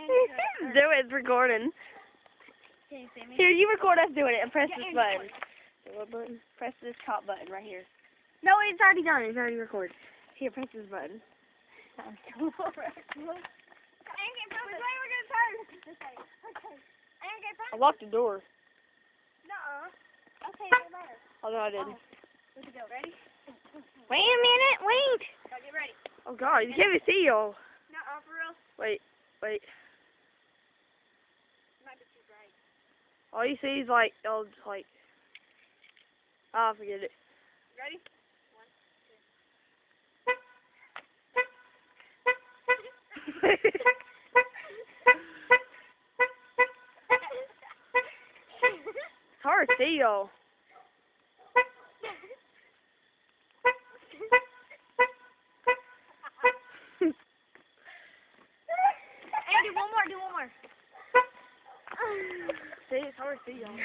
Do it, it's recording. Can you see me? Here, you record us doing it and press this button. What button? Press this top button right here. No, it's already done. It's already recorded. Here, press this button. I ain't getting Which way we're gonna turn? This way. Okay. I ain't getting I locked the door. Nuh-uh. Okay, no matter. Oh, no, I didn't. Let's go. Ready? Wait a minute. Wait. Go, get ready. Oh, God. You can't even see y'all. Nuh-uh, for real. Wait. It might be too bright. All you see is like, ah, forget it. Ready? It's hard to see y'all. Hey, do one more. See, it's hard to see y'all.